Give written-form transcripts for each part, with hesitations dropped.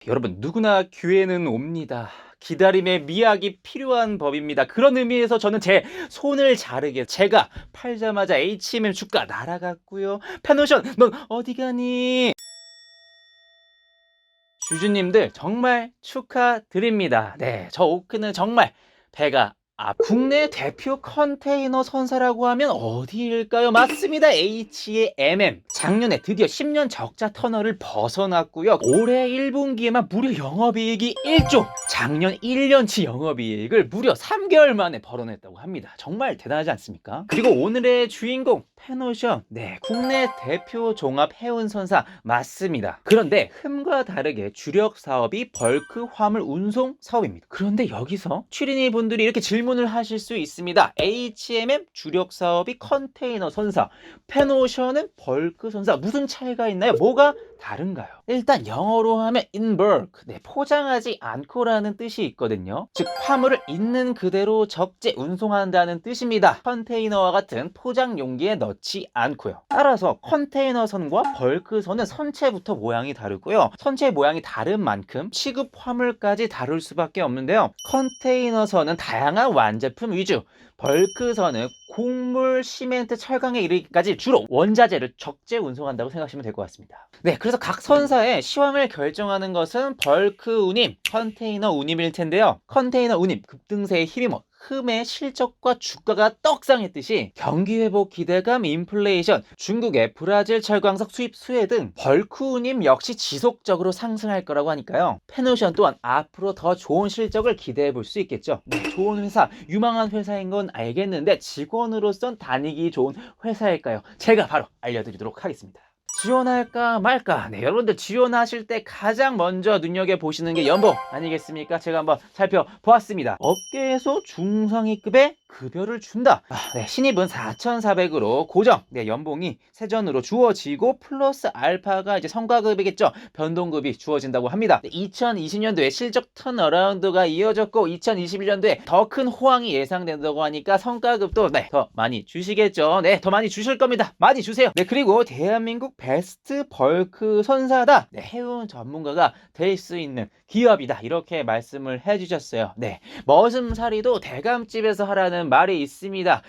여러분, 누구나 기회는 옵니다. 기다림의 미학이 필요한 법입니다. 그런 의미에서 저는 제 손을 자르게 제가 팔자마자 H&M 주가 날아갔고요. 페노션 넌 어디 가니? 주주님들 정말 축하드립니다. 네, 저 오크는 정말 배가 국내 대표 컨테이너 선사라고 하면 어디일까요? 맞습니다. H&M. 작년에 드디어 10년 적자 터널을 벗어났고요. 올해 1분기에만 무려 영업이익이 1조. 작년 1년치 영업이익을 무려 3개월 만에 벌어냈다고 합니다. 정말 대단하지 않습니까? 그리고 오늘의 주인공 페노션. 네, 국내 대표 종합 해운 선사 맞습니다. 그런데 흠과 다르게 주력 사업이 벌크 화물 운송 사업입니다. 그런데 여기서 취린이 분들이 이렇게 질문을 하실 수 있습니다. H&M 주력 사업이 컨테이너 선사, 페노션은 벌크 선사, 무슨 차이가 있나요? 뭐가 다른가요? 일단 영어로 하면 in bulk, 네, 포장하지 않고라는 뜻이 있거든요. 즉 화물을 있는 그대로 적재 운송한다는 뜻입니다. 컨테이너와 같은 포장 용기에 넣지 않고요. 따라서 컨테이너 선과 벌크 선은 선체부터 모양이 다르고요. 선체 모양이 다른 만큼 취급 화물까지 다룰 수밖에 없는데요. 컨테이너 선은 다양한 완제품 위주, 벌크선은 곡물, 시멘트, 철강에 이르기까지 주로 원자재를 적재 운송한다고 생각하시면 될 것 같습니다. 네, 그래서 각 선사의 시황을 결정하는 것은 벌크 운임, 컨테이너 운임일 텐데요. 컨테이너 운임 급등세에 힘입어 흠의 실적과 주가가 떡상했듯이 경기회복 기대감, 인플레이션, 중국의 브라질 철광석 수입 수혜 등 벌크 운임 역시 지속적으로 상승할 거라고 하니까요. 페노션 또한 앞으로 더 좋은 실적을 기대해 볼 수 있겠죠. 네, 좋은 회사, 유망한 회사인 건 알겠는데 직원으로선 다니기 좋은 회사일까요? 제가 바로 알려드리도록 하겠습니다. 지원할까 말까? 네, 여러분들 지원하실 때 가장 먼저 눈여겨보시는 게 연봉 아니겠습니까? 제가 한번 살펴보았습니다. 업계에서 중상위급의 급여를 준다. 네, 신입은 4,400으로 고정, 네, 연봉이 세전으로 주어지고 플러스 알파가 이제 성과급이겠죠. 변동급이 주어진다고 합니다. 2020년도에 실적 턴어라운드가 이어졌고 2021년도에 더 큰 호황이 예상된다고 하니까 성과급도 네, 더 많이 주시겠죠. 네, 더 많이 주실 겁니다. 많이 주세요. 네, 그리고 대한민국 베스트 벌크 선사다. 네, 해운 전문가가 될 수 있는 기업이다. 이렇게 말씀을 해주셨어요. 네, 머슴살이도 대감집에서 하라는 말이 있습니다.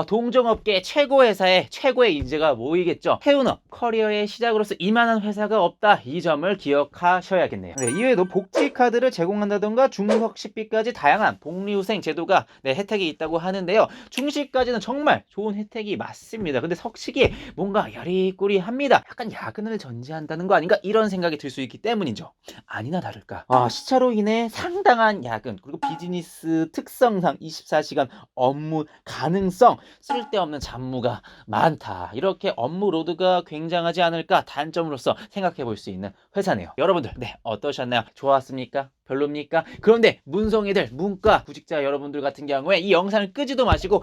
동종업계 최고 회사에 최고의 인재가 모이겠죠. 해운업 커리어의 시작으로서 이만한 회사가 없다. 이 점을 기억하셔야겠네요. 네, 이외에도 복지 카드를 제공한다던가 중석식비까지 다양한 복리후생 제도가 네, 혜택이 있다고 하는데요. 중식까지는 정말 좋은 혜택이 맞습니다. 근데 석식이 뭔가 여리꾸리합니다. 약간 야근을 전제한다는 거 아닌가? 이런 생각이 들 수 있기 때문이죠. 아니나 다를까. 시차로 인해 상당한 야근, 그리고 비즈니스 특성상 24시간 업무 가능성, 쓸데없는 잡무가 많다. 이렇게 업무 로드가 굉장하지 않을까 단점으로서 생각해 볼 수 있는 회사네요. 여러분들, 네, 어떠셨나요? 좋았습니까? 별로입니까? 그런데 문성애들, 문과 구직자 여러분들 같은 경우에 이 영상을 끄지도 마시고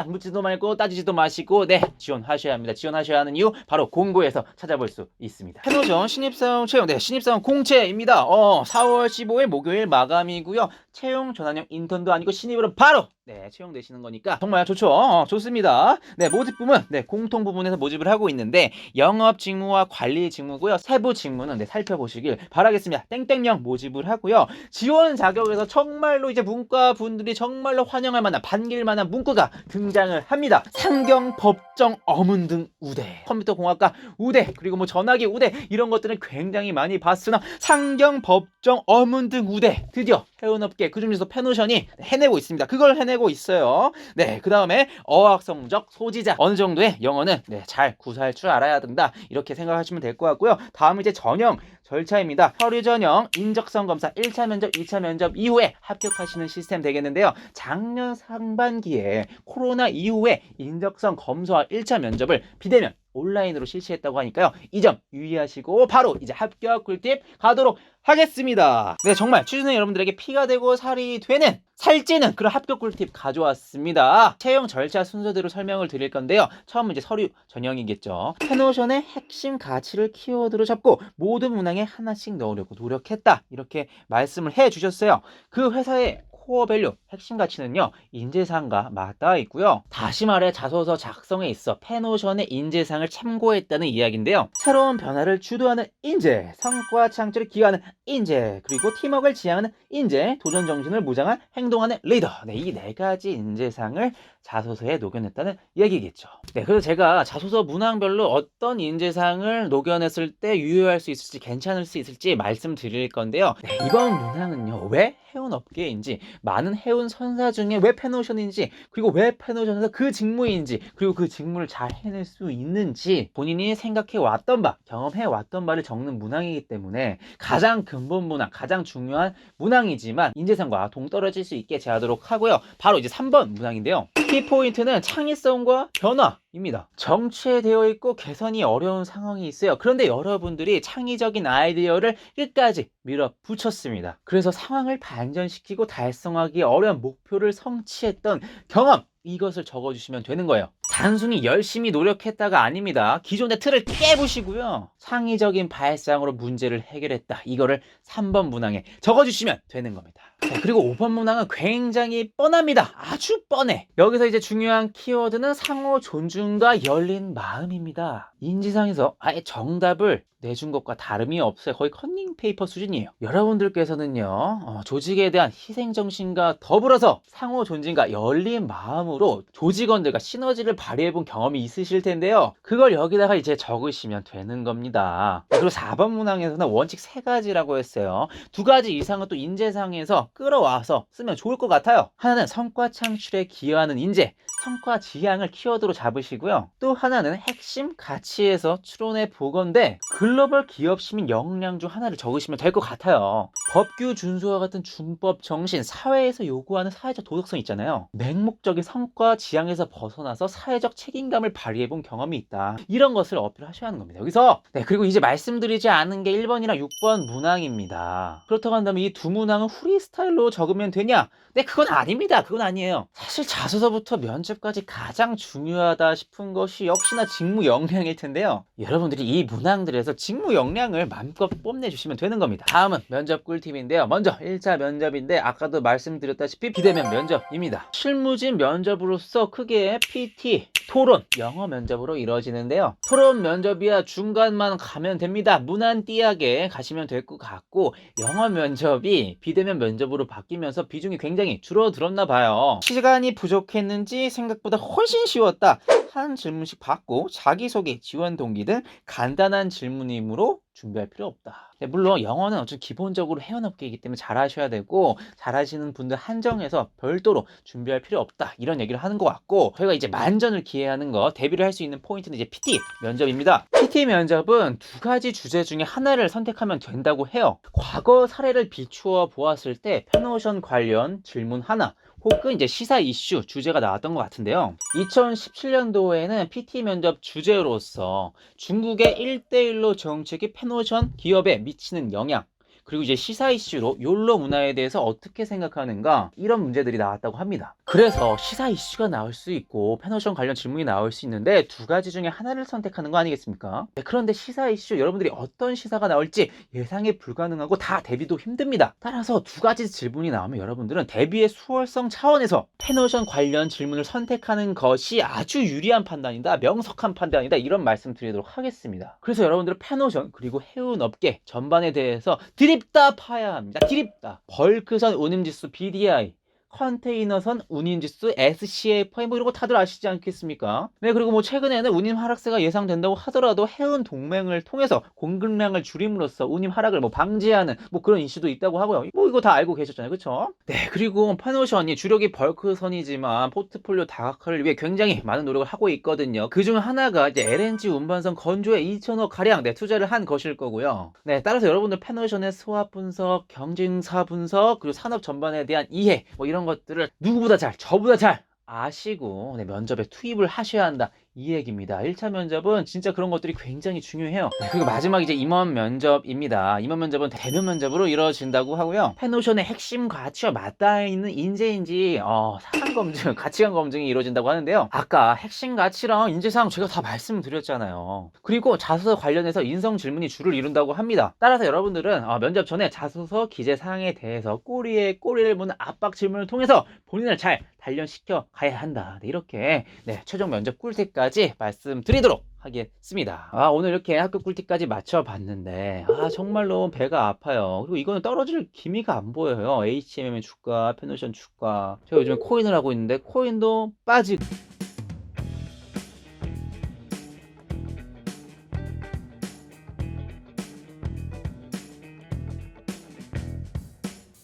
묻지도 말고 따지지도 마시고 네, 지원하셔야 합니다. 지원하셔야 하는 이유 바로 공고에서 찾아볼 수 있습니다. 페노션 신입사원 채용, 네, 신입사원 공채입니다. 4월 15일 목요일 마감이고요. 채용 전환형 인턴도 아니고 신입으로 바로 네, 채용되시는 거니까 정말 좋죠. 좋습니다. 네, 모집 부문, 네, 공통 부분에서 모집을 하고 있는데 영업 직무와 관리 직무고요. 세부 직무는 네, 살펴보시길 바라겠습니다. 땡땡령 모집을 하고요. 지원 자격에서 정말로 이제 문과 분들이 정말로 환영할 만한 반길 만한 문구가 등장을 합니다. 상경, 법정, 어문 등 우대, 컴퓨터 공학과 우대, 그리고 뭐 전화기 우대 이런 것들은 굉장히 많이 봤으나 상경, 법정, 어문 등 우대 드디어 해운업계 그중에서 페노션이 해내고 있습니다. 그걸 해내고 있어요. 네, 그 다음에 어학 성적 소지자 어느 정도의 영어는 네, 잘 구사할 줄 알아야 된다. 이렇게 생각하시면 될 것 같고요. 다음 이제 전형 절차입니다. 서류 전형, 인적성 검사 1차 면접, 2차 면접 이후에 합격하시는 시스템 되겠는데요. 작년 상반기에 코로나 이후에 인적성 검사와 1차 면접을 비대면 온라인으로 실시했다고 하니까요. 이 점 유의하시고 바로 이제 합격 꿀팁 가도록 하겠습니다. 네, 정말 취준생 여러분들에게 피가 되고 살이 되는 살찌는 그런 합격 꿀팁 가져왔습니다. 채용 절차 순서대로 설명을 드릴 건데요. 처음은 이제 서류 전형이겠죠. 페노션의 핵심 가치를 키워드로 잡고 모든 문항에 하나씩 넣으려고 노력했다. 이렇게 말씀을 해주셨어요. 그 회사의 코어 밸류, 핵심 가치는요, 인재상과 맞닿아 있고요. 다시 말해 자소서 작성에 있어 페노션의 인재상을 참고했다는 이야기인데요. 새로운 변화를 주도하는 인재, 성과 창출을 기여하는 인재, 그리고 팀워크를 지향하는 인재, 도전 정신을 무장한 행동하는 리더. 네, 이 네 가지 인재상을 자소서에 녹여냈다는 얘기겠죠. 네, 그래서 제가 자소서 문항별로 어떤 인재상을 녹여냈을 때 유효할 수 있을지, 괜찮을 수 있을지 말씀드릴 건데요. 네, 이번 문항은요, 왜 해운 업계인지, 많은 해운 선사 중에 왜 패노션인지, 그리고 왜 패노션에서 그 직무인지, 그리고 그 직무를 잘 해낼 수 있는지 본인이 생각해 왔던 바, 경험해 왔던 바를 적는 문항이기 때문에 가장 근본 문항, 가장 중요한 문항이지만 인재상과 동떨어질 수 있게 제하도록 하고요. 바로 이제 3번 문항인데요. 키포인트는 창의성과 변화입니다. 정체되어 있고 개선이 어려운 상황이 있어요. 그런데 여러분들이 창의적인 아이디어를 끝까지 밀어붙였습니다. 그래서 상황을 반전시키고 달성하기 어려운 목표를 성취했던 경험, 이것을 적어주시면 되는 거예요. 단순히 열심히 노력했다가 아닙니다. 기존의 틀을 깨부시고요, 창의적인 발상으로 문제를 해결했다, 이거를 3번 문항에 적어주시면 되는 겁니다. 자, 그리고 5번 문항은 굉장히 뻔합니다. 아주 뻔해. 여기서 이제 중요한 키워드는 상호 존중과 열린 마음입니다. 인지상에서 아예 정답을 내준 것과 다름이 없어요. 거의 컨닝 페이퍼 수준이에요. 여러분들께서는요, 조직에 대한 희생정신과 더불어서 상호 존중과 열린 마음으로 조직원들과 시너지를 발휘해본 경험이 있으실 텐데요. 그걸 여기다가 이제 적으시면 되는 겁니다. 그리고 4번 문항에서는 원칙 3가지라고 했어요. 2가지 이상은 또 인재상에서 끌어와서 쓰면 좋을 것 같아요. 하나는 성과 창출에 기여하는 인재, 성과 지향을 키워드로 잡으시고요. 또 하나는 핵심 가치에서 추론해 보건데 글로벌 기업 시민 역량 중 하나를 적으시면 될 것 같아요. 법규 준수와 같은 준법 정신, 사회에서 요구하는 사회적 도덕성 있잖아요. 맹목적인 성과 지향에서 벗어나서 사회적 책임감을 발휘해본 경험이 있다, 이런 것을 어필하셔야 하는 겁니다. 여기서 그리고 이제 말씀드리지 않은 게 1번이랑 6번 문항입니다. 그렇다고 한다면 이 두 문항은 프리스타일로 적으면 되냐? 네, 그건 아닙니다. 그건 아니에요. 사실 자소서부터 면접까지 가장 중요하다 싶은 것이 역시나 직무 역량일 텐데요. 여러분들이 이 문항들에서 직무 역량을 마음껏 뽐내주시면 되는 겁니다. 다음은 면접 꿀팁인데요. 먼저 1차 면접인데 아까도 말씀드렸다시피 비대면 면접입니다. 실무진 면접으로서 크게 PT, 토론, 영어 면접으로 이루어지는데요. 토론 면접이야 중간만 가면 됩니다. 무난띠하게 가시면 될 것 같고, 영어 면접이 비대면 면접으로 바뀌면서 비중이 굉장히 줄어들었나 봐요. 시간이 부족했는지 생각보다 훨씬 쉬웠다, 한 질문씩 받고 자기소개, 지원 동기 등 간단한 질문이므로 준비할 필요 없다. 물론 영어는 어차피 기본적으로 해운업계이기 때문에 잘하셔야 되고, 잘하시는 분들 한정해서 별도로 준비할 필요 없다, 이런 얘기를 하는 것 같고, 저희가 이제 만전을 기해하는 거, 대비를 할 수 있는 포인트는 이제 PT 면접입니다. PT 면접은 2가지 주제 중에 하나를 선택하면 된다고 해요. 과거 사례를 비추어 보았을 때 패노션 관련 질문 하나, 혹은 이제 시사 이슈 주제가 나왔던 것 같은데요. 2017년도에는 PT 면접 주제로서 중국의 1대1로 정책이 패노션 기업에 미치는 영향, 그리고 이제 시사 이슈로 욜로 문화에 대해서 어떻게 생각하는가, 이런 문제들이 나왔다고 합니다. 그래서 시사 이슈가 나올 수 있고 패노션 관련 질문이 나올 수 있는데 2가지 중에 하나를 선택하는 거 아니겠습니까? 네, 그런데 시사 이슈, 여러분들이 어떤 시사가 나올지 예상이 불가능하고 다 대비도 힘듭니다. 따라서 2가지 질문이 나오면 여러분들은 대비의 수월성 차원에서 패노션 관련 질문을 선택하는 것이 아주 유리한 판단이다, 명석한 판단이다, 이런 말씀 드리도록 하겠습니다. 그래서 여러분들은 패노션 그리고 해운업계 전반에 대해서 드립다 파야 합니다. 드립다. 벌크선 운임지수 BDI, 컨테이너선 운임지수 SCFI, 뭐 이런 거 다들 아시지 않겠습니까? 네, 그리고 뭐 최근에는 운임 하락세가 예상된다고 하더라도 해운 동맹을 통해서 공급량을 줄임으로써 운임 하락을 뭐 방지하는 뭐 그런 이슈도 있다고 하고요. 뭐 이거 다 알고 계셨잖아요, 그렇죠? 네, 그리고 패노션이 주력이 벌크선이지만 포트폴리오 다각화를 위해 굉장히 많은 노력을 하고 있거든요. 그중 하나가 이제 LNG 운반선 건조에 2천억 가량 투자를 한 것일 거고요. 네, 따라서 여러분들 패노션의 수합 분석, 경쟁사 분석, 그리고 산업 전반에 대한 이해, 뭐 이런 것들을 누구보다 잘, 저보다 잘 아시고 면접에 투입을 하셔야 한다, 이 얘기입니다. 1차 면접은 진짜 그런 것들이 굉장히 중요해요. 네, 그리고 마지막 이제 임원 면접입니다. 임원 면접은 대면 면접으로 이루어진다고 하고요. 패노션의 핵심 가치와 맞닿아 있는 인재인지 사상 검증, 가치관 검증이 이루어진다고 하는데요. 아까 핵심 가치랑 인재상 제가 다 말씀드렸잖아요. 그리고 자소서 관련해서 인성 질문이 주를 이룬다고 합니다. 따라서 여러분들은 면접 전에 자소서 기재 사항에 대해서 꼬리에 꼬리를 무는 압박 질문을 통해서 본인을 잘 단련시켜 가야 한다. 네, 이렇게 네, 최종 면접 꿀팁까지 말씀드리도록 하겠습니다. 오늘 이렇게 학교 꿀팁까지 맞춰봤는데 정말로 배가 아파요. 그리고 이거는 떨어질 기미가 안 보여요. HMM의 주가, 페노션 주가. 제가 요즘에 코인을 하고 있는데 코인도 빠지고